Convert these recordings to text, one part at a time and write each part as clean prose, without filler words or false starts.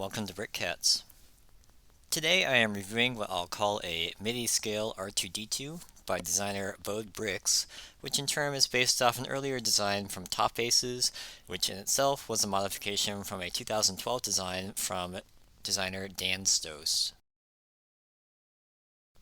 welcome to BrickCats. Today I am reviewing what I'll call a midi-scale R2-D2 by designer bowdbricks, which in turn is based off an earlier design from TOPACES, which in itself was a modification from a 2012 design from designer DanStos.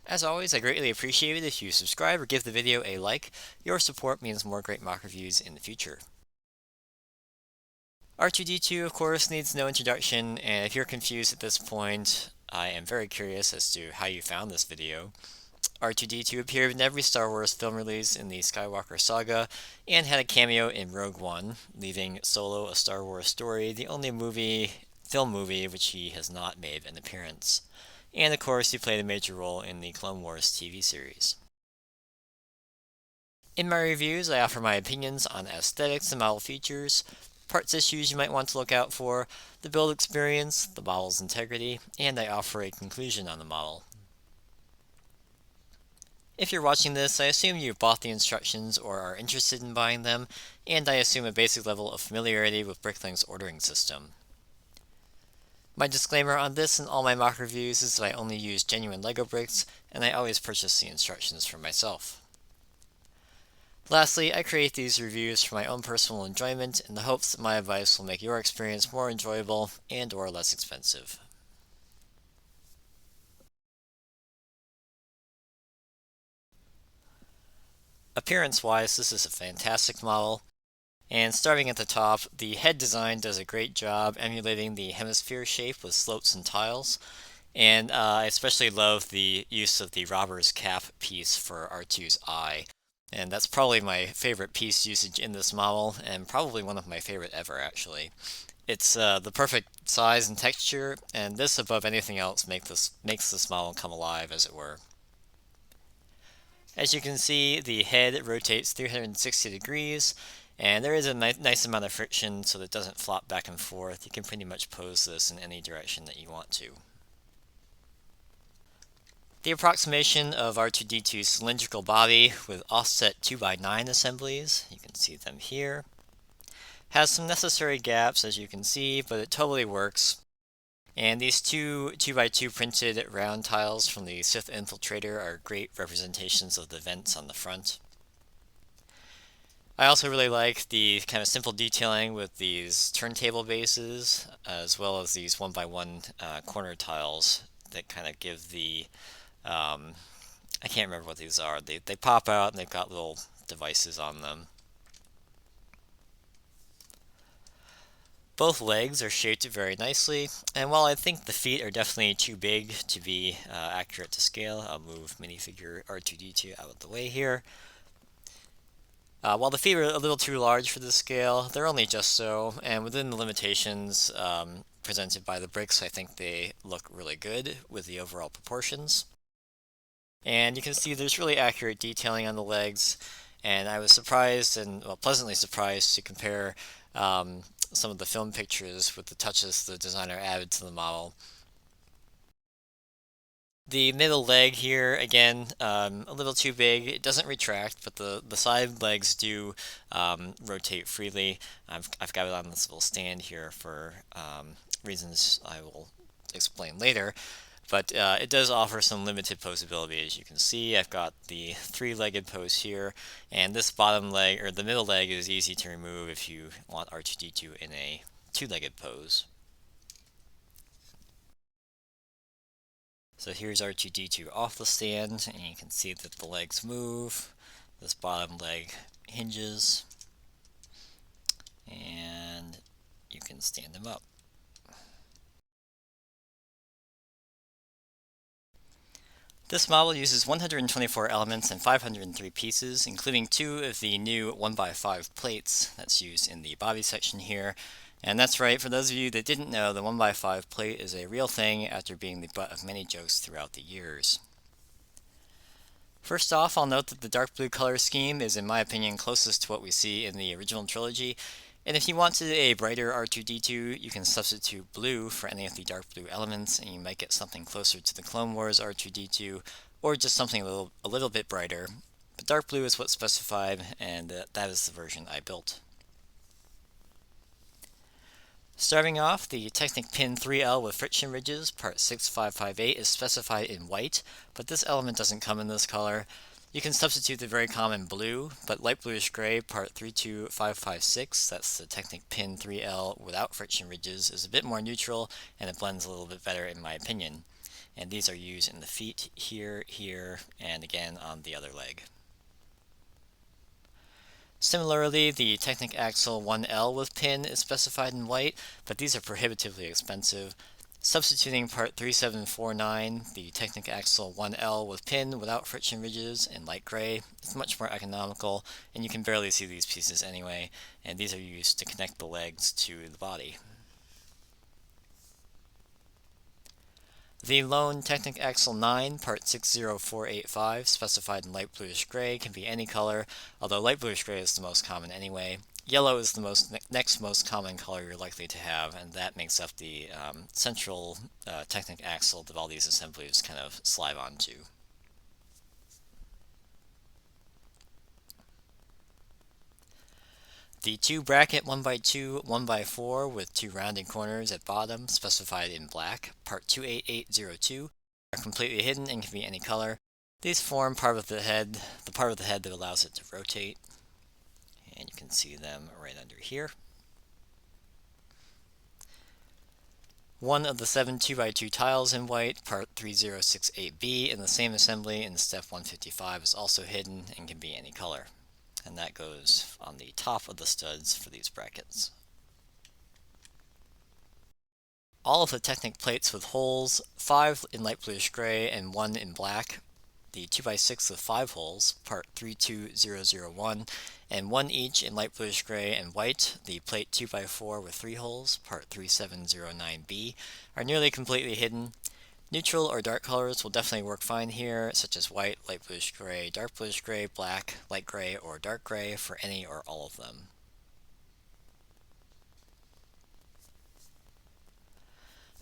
As always, I greatly appreciate it if you subscribe or give the video a like. Your support means more great mock reviews in the future. R2-D2, of course, needs no introduction, and if you're confused at this point, I am very curious as to how you found this video. R2-D2 appeared in every Star Wars film release in the Skywalker saga, and had a cameo in Rogue One, leaving Solo: A Star Wars Story the only film movie which he has not made an appearance. And of course, he played a major role in the Clone Wars TV series. In my reviews, I offer my opinions on aesthetics and model features, parts issues you might want to look out for, the build experience, the model's integrity, and I offer a conclusion on the model. If you're watching this, I assume you've bought the instructions or are interested in buying them, and I assume a basic level of familiarity with Bricklink's ordering system. My disclaimer on this and all my mock reviews is that I only use genuine LEGO bricks, and I always purchase the instructions for myself. Lastly, I create these reviews for my own personal enjoyment in the hopes that my advice will make your experience more enjoyable and/or less expensive. Appearance-wise, this is a fantastic model, and starting at the top, the head design does a great job emulating the hemisphere shape with slopes and tiles, and I especially love the use of the robber's cap piece for R2's eye. And that's probably my favorite piece usage in this model, and probably one of my favorite ever, actually. It's the perfect size and texture, and this above anything else makes this model come alive, as it were. As you can see, the head rotates 360 degrees, and there is a nice amount of friction so that it doesn't flop back and forth. You can pretty much pose this in any direction that you want to. The approximation of R2-D2's cylindrical body with offset 2x9 assemblies, you can see them here, has some necessary gaps as you can see, but it totally works. And these two 2x2 printed round tiles from the Sith Infiltrator are great representations of the vents on the front. I also really like the kind of simple detailing with these turntable bases, as well as these 1x1 corner tiles that kind of give the I can't remember what these are. They pop out and they've got little devices on them. Both legs are shaped very nicely, and while I think the feet are definitely too big to be accurate to scale, I'll move minifigure R2-D2 out of the way here. While the feet are a little too large for this scale, they're only just so, and within the limitations presented by the bricks, I think they look really good with the overall proportions. And you can see there's really accurate detailing on the legs, and I was surprised and pleasantly surprised to compare some of the film pictures with the touches the designer added to the model. The middle leg here, again, a little too big. It doesn't retract, but the side legs do rotate freely. I've got it on this little stand here for reasons I will explain later. But it does offer some limited posability. As you can see, I've got the three-legged pose here, and this bottom leg, or the middle leg, is easy to remove if you want R2-D2 in a two-legged pose. So here's R2-D2 off the stand, and you can see that the legs move. This bottom leg hinges, and you can stand him up. This model uses 124 elements and 503 pieces, including 2 of the new 1x5 plates that's used in the body section here. And that's right, for those of you that didn't know, the 1x5 plate is a real thing after being the butt of many jokes throughout the years. First off, I'll note that the dark blue color scheme is, in my opinion, closest to what we see in the original trilogy. And if you wanted a brighter R2-D2, you can substitute blue for any of the dark blue elements, and you might get something closer to the Clone Wars R2-D2, or just something a little bit brighter. But dark blue is what's specified, and that is the version I built. Starting off, the Technic pin 3L with friction ridges, part 6558, is specified in white, but this element doesn't come in this color. You can substitute the very common blue, but light bluish gray, part 32556, that's the Technic pin 3L without friction ridges, is a bit more neutral, and it blends a little bit better in my opinion. And these are used in the feet, here, here, and again on the other leg. Similarly, the Technic axle 1L with pin is specified in white, but these are prohibitively expensive. Substituting part 3749, the Technic axle 1L with pin without friction ridges in light gray, is much more economical, and you can barely see these pieces anyway, and these are used to connect the legs to the body. The lone Technic axle 9, part 60485, specified in light bluish gray, can be any color, although light bluish gray is the most common anyway. Yellow is the next most common color you're likely to have, and that makes up the central Technic axle that all these assemblies kind of slide onto. The 2 bracket 1x2 1x4 with 2 rounded corners at bottom, specified in black, part 28802, are completely hidden and can be any color. These form part of the head, the part of the head that allows it to rotate, and you can see them right under here. One of the 7 2x2 tiles in white, part 3068B, in the same assembly in step 155 is also hidden and can be any color. And that goes on the top of the studs for these brackets. All of the Technic plates with holes, 5 in light bluish gray and 1 in black. The 2x6 with 5 holes, part 32001, and 1 each in light bluish gray and white. The plate 2x4 with 3 holes, part 3709B, are nearly completely hidden. Neutral or dark colors will definitely work fine here, such as white, light bluish gray, dark bluish gray, black, light gray, or dark gray for any or all of them.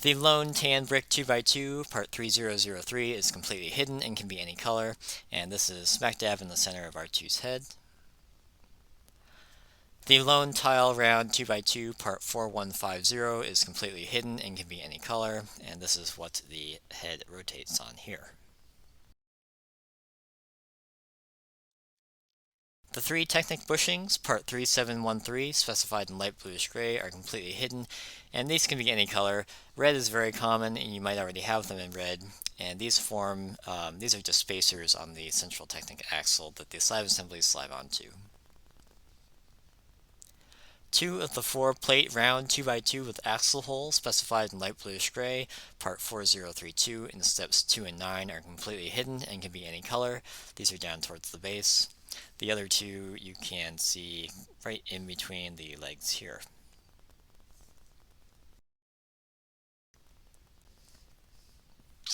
The lone tan brick 2x2, part 3003, is completely hidden and can be any color, and this is smack dab in the center of R2's head. The lone tile round 2x2, part 4150, is completely hidden and can be any color, and this is what the head rotates on here. The 3 Technic bushings, part 3713, specified in light bluish gray, are completely hidden, and these can be any color. Red is very common, and you might already have them in red, and these are just spacers on the central Technic axle that the slab assemblies slide onto. 2 of the 4 plate round 2x2 with axle hole, specified in light bluish gray, part 4032 in steps 2 and 9, are completely hidden and can be any color. These are down towards the base. The other 2 you can see right in between the legs here.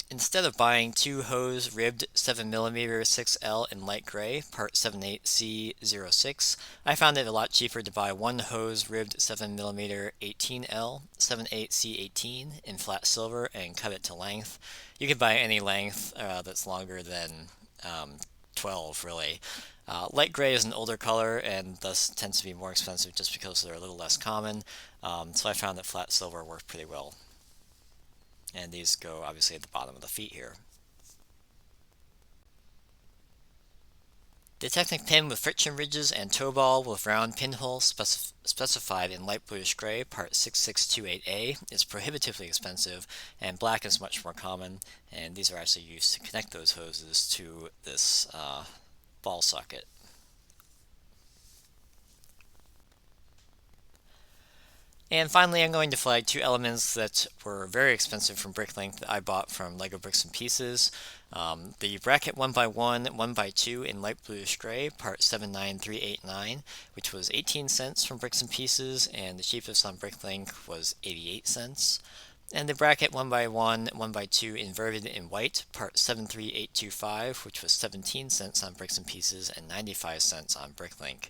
Instead of buying 2 hose ribbed 7mm 6L in light gray, part 78C06, I found it a lot cheaper to buy 1 hose ribbed 7mm 18L 78C18 in flat silver and cut it to length. You can buy any length that's longer than 12 really. Light gray is an older color and thus tends to be more expensive just because they're a little less common, so I found that flat silver worked pretty well. And these go obviously at the bottom of the feet here. The Technic pin with friction ridges and toe ball with round pinhole specified in light bluish gray, part 6628A, is prohibitively expensive, and black is much more common, and these are actually used to connect those hoses to this ball socket. And finally, I'm going to flag 2 elements that were very expensive from Bricklink that I bought from LEGO Bricks and Pieces. The bracket 1x1, 1x2 in light bluish gray, part 79389, which was 18 cents from Bricks and Pieces, and the cheapest on Bricklink was 88 cents. And the bracket 1x1, 1x2 inverted in white, part 73825, which was 17 cents on Bricks and Pieces and 95 cents on Bricklink.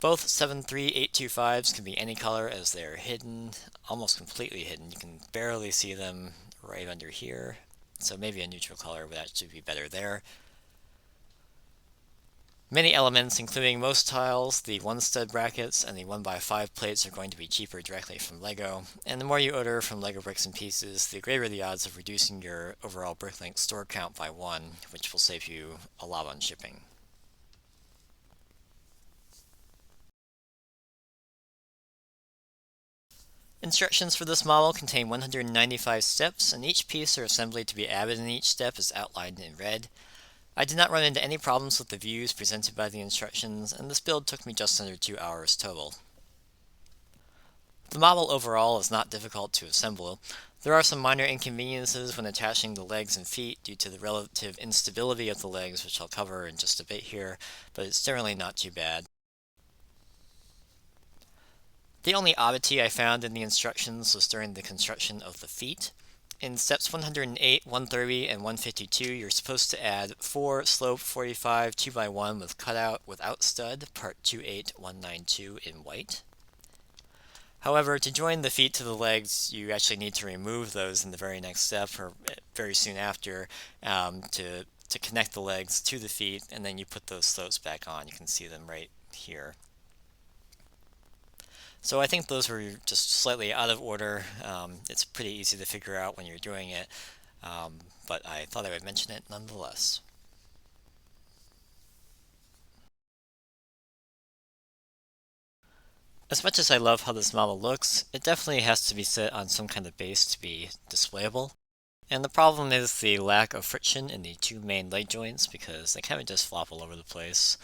Both 73825s can be any color as they're hidden, almost completely hidden. You can barely see them right under here, so maybe a neutral color would actually be better there. Many elements, including most tiles, the 1-stud brackets, and the 1x5 plates are going to be cheaper directly from LEGO, and the more you order from LEGO Bricks and Pieces, the greater the odds of reducing your overall Bricklink store count by 1, which will save you a lot on shipping. Instructions for this model contain 195 steps, and each piece or assembly to be added in each step is outlined in red. I did not run into any problems with the views presented by the instructions, and this build took me just under 2 hours total. The model overall is not difficult to assemble. There are some minor inconveniences when attaching the legs and feet due to the relative instability of the legs, which I'll cover in just a bit here, but it's generally not too bad. The only oddity I found in the instructions was during the construction of the feet. In steps 108, 130, and 152, you're supposed to add 4 slope 45 2x1 with cutout without stud, part 28192 in white. However, to join the feet to the legs, you actually need to remove those in the very next step, or very soon after, to connect the legs to the feet, and then you put those slopes back on. You can see them right here. So I think those were just slightly out of order. It's pretty easy to figure out when you're doing it, but I thought I would mention it nonetheless. As much as I love how this model looks, it definitely has to be set on some kind of base to be displayable. And the problem is the lack of friction in the two main leg joints because they kind of just flop all over the place.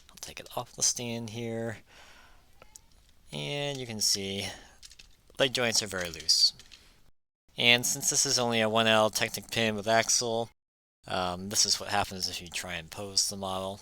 I'll take it off the stand here. And you can see leg joints are very loose. And since this is only a 1L Technic pin with axle, this is what happens if you try and pose the model.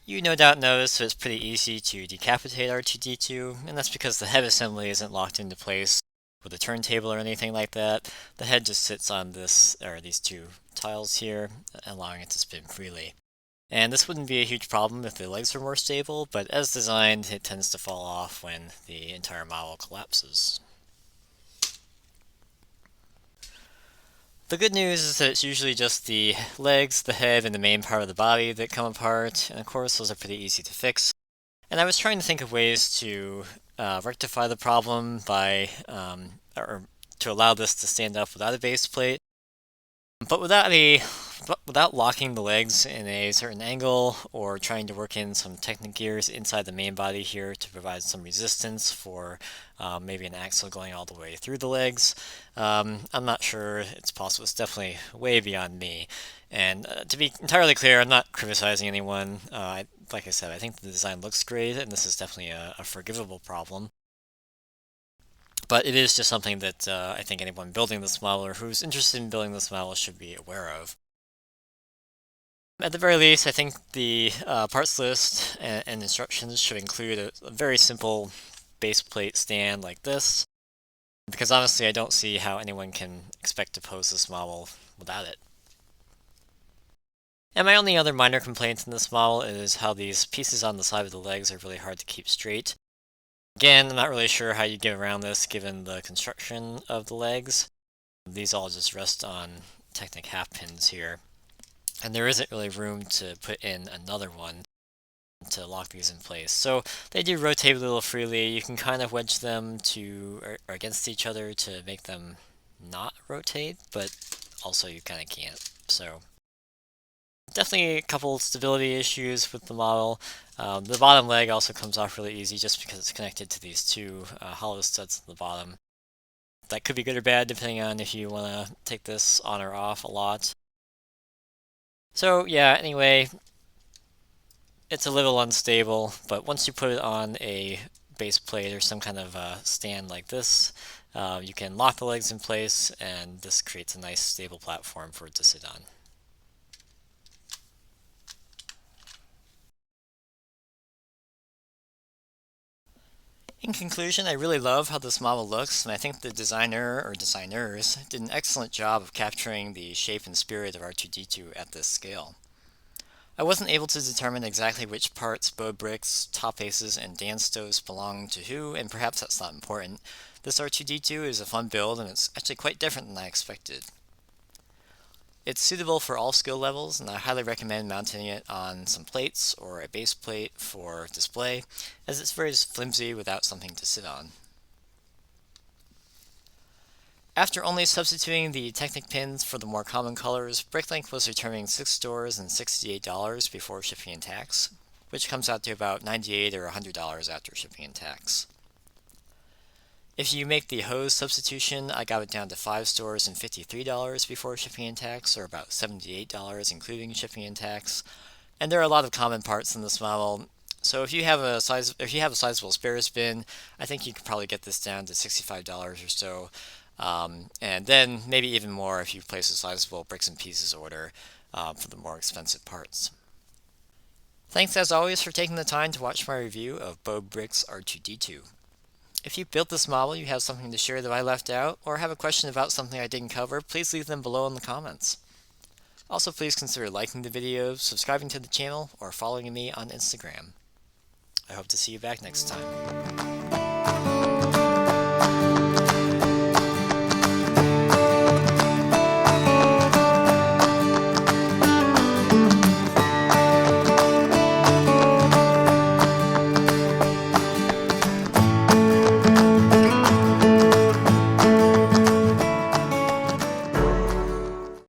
You no doubt notice that it's pretty easy to decapitate R2-D2, and that's because the head assembly isn't locked into place with a turntable or anything like that. The head just sits on this, or these two tiles here, allowing it to spin freely. And this wouldn't be a huge problem if the legs were more stable, but as designed, it tends to fall off when the entire model collapses. The good news is that it's usually just the legs, the head, and the main part of the body that come apart, and of course those are pretty easy to fix. And I was trying to think of ways to rectify the problem by, or to allow this to stand up without a base plate, but without locking the legs in a certain angle or trying to work in some Technic gears inside the main body here to provide some resistance for maybe an axle going all the way through the legs. I'm not sure it's possible. It's definitely way beyond me. And to be entirely clear, I'm not criticizing anyone. Like I said, I think the design looks great, and this is definitely a forgivable problem. But it is just something that I think anyone building this model or who's interested in building this model should be aware of. At the very least, I think the parts list and instructions should include a very simple base plate stand like this, because honestly I don't see how anyone can expect to pose this model without it. And my only other minor complaint in this model is how these pieces on the side of the legs are really hard to keep straight. Again, I'm not really sure how you get around this given the construction of the legs. These all just rest on Technic half pins here. And there isn't really room to put in another one to lock these in place. So they do rotate a little freely. You can kind of wedge them to or against each other to make them not rotate, but also you kind of can't. So definitely a couple stability issues with the model. The bottom leg also comes off really easy just because it's connected to these two hollow studs at the bottom. That could be good or bad depending on if you want to take this on or off a lot. So yeah, anyway, it's a little unstable, but once you put it on a base plate or some kind of stand like this, you can lock the legs in place, and this creates a nice stable platform for it to sit on. In conclusion, I really love how this model looks, and I think the designer or designers did an excellent job of capturing the shape and spirit of R2-D2 at this scale. I wasn't able to determine exactly which parts bowdbricks, TOPACES and DanStos belong to who, and perhaps that's not important. This R2-D2 is a fun build, and it's actually quite different than I expected. It's suitable for all skill levels, and I highly recommend mounting it on some plates or a base plate for display, as it's very flimsy without something to sit on. After only substituting the Technic pins for the more common colors, Bricklink was returning 6 stores and $68 before shipping and tax, which comes out to about $98 or $100 after shipping and tax. If you make the hose substitution, I got it down to 5 stores and $53 before shipping and tax, or about $78 including shipping and tax. And there are a lot of common parts in this model, so if you have a sizable spares bin, I think you could probably get this down to $65 or so, and then maybe even more if you place a sizable bricks and pieces order for the more expensive parts. Thanks as always for taking the time to watch my review of bowdbricks R2-D2. If you built this model, you have something to share that I left out, or have a question about something I didn't cover, please leave them below in the comments. Also, please consider liking the video, subscribing to the channel, or following me on Instagram. I hope to see you back next time.